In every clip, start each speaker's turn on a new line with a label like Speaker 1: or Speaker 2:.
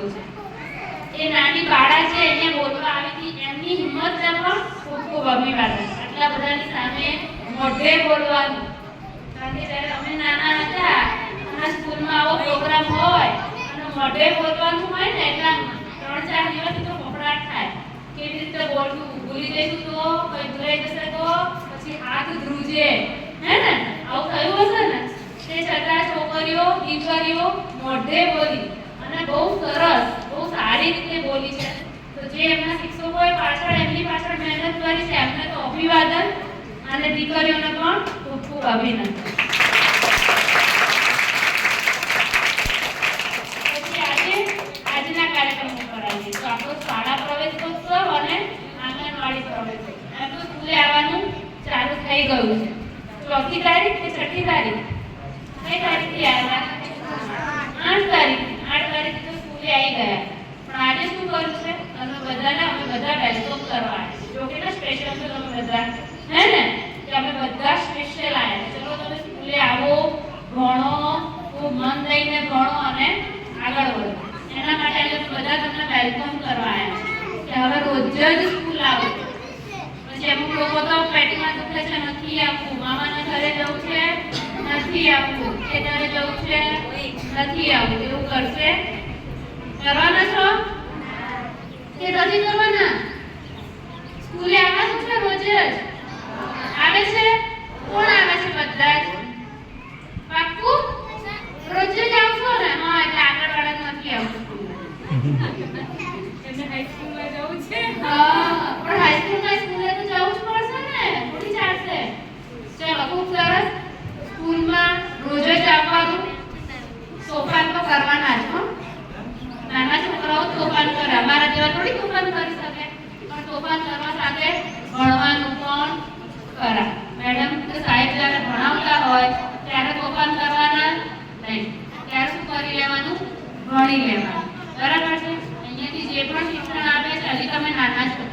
Speaker 1: દીધો છે. એ નાની બાળા છે એને બોલવા આવી હતી, એમની હિંમતને પણ ખૂબ ખૂબ અભિવાદન. આટલા બધાની સામે મોઢે બોલવાનું. કારણ કે જ્યારે અમે નાના હતા અને સ્કૂલમાં આવો પ્રોગ્રામ હોય અને મોઢે બોલવાનું હોય ને એટલા 3-4 દિવસ તો કપડાટ થાય. કેવી રીતે બોલવું, ભૂલી જઈશું તો, કોઈ ભૂલાઈ જશે તો, પછી હાથ ધ્રુજે, હે ને? આવું થયું હશે ને? તે છતાં છોકરીઓ દીકરીઓ મોઢે બોલી અને બહુ સરસ, બહુ સારી રીતે બોલી છે. તો જે એમના શિક્ષકોએ પાછળ એમની પાછળ મહેનત કરી છે એમને તો અભિવાદન, અને દીકરીઓને પણ ખૂબ ખૂબ અભિનંદન. પછી આજના કાર્યક્રમ ઉપર આવીએ તો આપણો શાળા પ્રવેશોત્સવ અને આંગણવાડી પ્રવેશોત્સવ. એમ તો સ્કૂલે આવવાનું ચાલુ થઈ ગયું છે. 4મી તારીખ કે 6મી તારીખ? કઈ તારીખથી આવ્યા? 8 તારીખ. 8 તારીખથી તો સ્કૂલે આવી ગયા. પણ આજે શું કર્યું છે? અમે બધા વેલકમ કરવા આવ્યા. જો કે સ્પેશિયલ તો તમે બધા, હે ને? કે અમે બધા સ્પેશિયલ આવ્યા. ચલો તમે સ્કૂલે આવો, ભણો, ખૂબ મન દઈને ભણો અને આગળ વધો. એના માટે આજે બધા તમને વેલકમ કરવા આવ્યા કે હવે રોજ જ સ્કૂલ આવો. પછી અમુક લોકો તો પેટમાં દુખે છે, નથી આવવું, મામાના ઘરે જવું છે, નથી આવવું, ખેતરે જવું છે, નથી આવવું, એવું કરશે? કરવાના છો કે નથી કરવાના? સ્કૂલે આવવાનું છે રોજ જ? આવે છે? કોણ આવે છે? બધા જ પાક્કું રોજ જ આવશો ને? હા, એટલે આગળવાળા નથી આવતું. એમને હાઈસ્કૂલમાં જવું છે. હા, પણ હાઈસ્કૂલમાં સ્કૂલે તો જવું જ પડશે ને, થોડી ચાલશે. ચલો, ખૂબ સરસ. સ્કૂલમાં રોજ જ આવવાનું. તોફાન તો કરવાના જ, હો. નાના છોકરાઓ તોફાન કરે, અમારા જેવા થોડી તોફાન કરી શકે, પણ તોફાન કરવા સાથે ભણવાનું પણ કરા. મેડમ કે સાહેબ જ્યારે ભણાવતા હોય ત્યારે તોફાન કરવાના નહીં. ત્યારે શું કરી લેવાનું? ભણી લેવાનું. બરાબર છે? અહીંયાથી જે પણ શિક્ષણ આપે છે, હજી તમે નાના છો,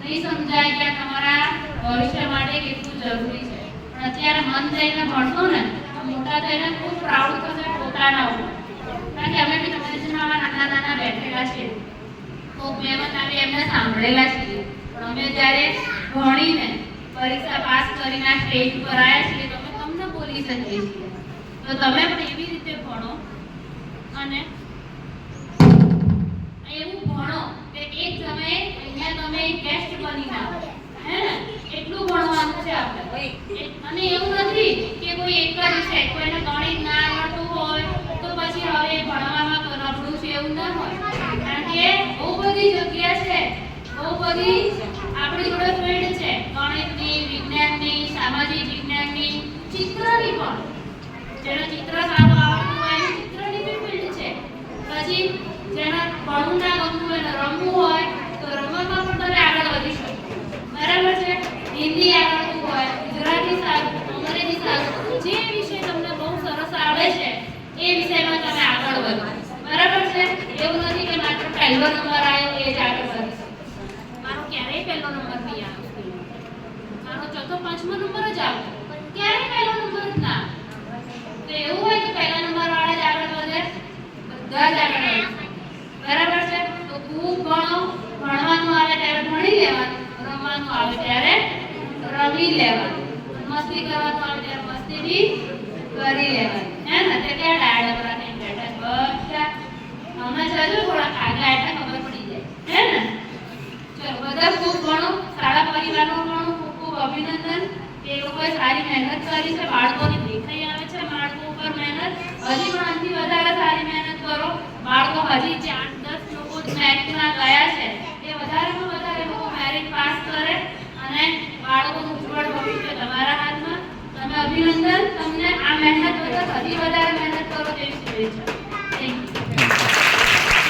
Speaker 1: નહીં સમજાય કે તમારા ભવિષ્ય માટે કેટલું જરૂરી છે. પણ અત્યારે મન દઈને ભણશો ને, મોટા થઈને ખૂબ પ્રાઉડ થશે પોતાના ઉપર. કારણ કે અમે બી તમારી જેમ આવા નાના બેઠેલા છીએ, ખૂબ મહેનત આવી એમને સાંભળેલા છીએ. પણ અમે જ્યારે ભણીને પરીક્ષા પાસ કરીને આ સ્ટેજ પર આવ્યા છીએ તો અમે તમને બોલી શકીએ છીએ. તો તમે પણ એવી રીતે ભણો અને એવું ભણો કે એક સમયે અહીંયા તમે ગેસ્ટ બની જાઓ, હે ને? એટલું ભણવાનું છે આપણે. અને એવું નથી કે કોઈ એક જ છે, કોઈને ગણિત ના આવડતું હોય તો પછી હવે ભણવામાં નબળું છે, એવું ના હોય. કારણ કે બહુ બધી જગ્યા છે, બહુ બધી આપણી જોડે ફિલ્ડ છે, ગણિતની, વિજ્ઞાનની, સામાજિક વિજ્ઞાનની, ચિત્રની પણ. જેને ચિત્ર સારું આવડતું હોય એની ચિત્રની બી ફિલ્ડ છે. પછી જેને ભણવું ના ગમતું હોય ને રમવું હોય તો રમવામાં પણ તમે આગળ વધી શકો. બરાબર છે? હિન્દી આવડતું હોય, ગુજરાતી સારું, અંગ્રેજી સારું, જે વિષય તમને બહુ સરસ આવડે છે એ વિષયમાં તમે આગળ વધો. બરાબર છે? એવું નથી કે માત્ર પહેલો નંબર આવ્યો એ જ આગળ વધી શકો. મારો ક્યારેય પહેલો નંબર નહીં આવ્યો, મારો 4થો 5મો નંબર જ આવ્યો, ક્યારેય પહેલો નંબર જ ના. તો એવું હોય કે પહેલા નંબર વાળા જ આગળ વધે? બધા જ આગળ વધે. બરાબર છે? તો ખૂબ ભણો, ભણવાનું આવે ત્યારે ભણી લેવાનું, રમવાનું આવે ત્યારે રમી લેવાનું, મસ્તી કરવાનું આવે ત્યારે મસ્તી બી કરી લેવાની, હે ને? તે ક્યાં ડાયડા પર આવીને બેઠા બધા? અમે જજો થોડા આગળ એટલે ખબર પડી જાય, હે ને? ચલો, બધા ખૂબ ભણો. શાળા પરિવારનો પણ ખૂબ ખૂબ અભિનંદન. એ લોકોએ સારી મહેનત કરી છે. બાળકોની દેખાઈ આવે છે બાળકો ઉપર મહેનત. હજી પણ આનાથી વધારે સારી મહેનત કરો. બાળકો હજી જે 8-10 લોકો મેરિટમાં ગયા છે એ વધારેમાં વધારે લોકો મેરિટ પાસ કરે અને બાળકોનું ઉજ્જવળ ભવિષ્ય તમારા હાથમાં. તમે અભિનંદન. તમને આ મહેનત વગર હજી વધારે મહેનત કરો તેવી શુભેચ્છા. Thank you.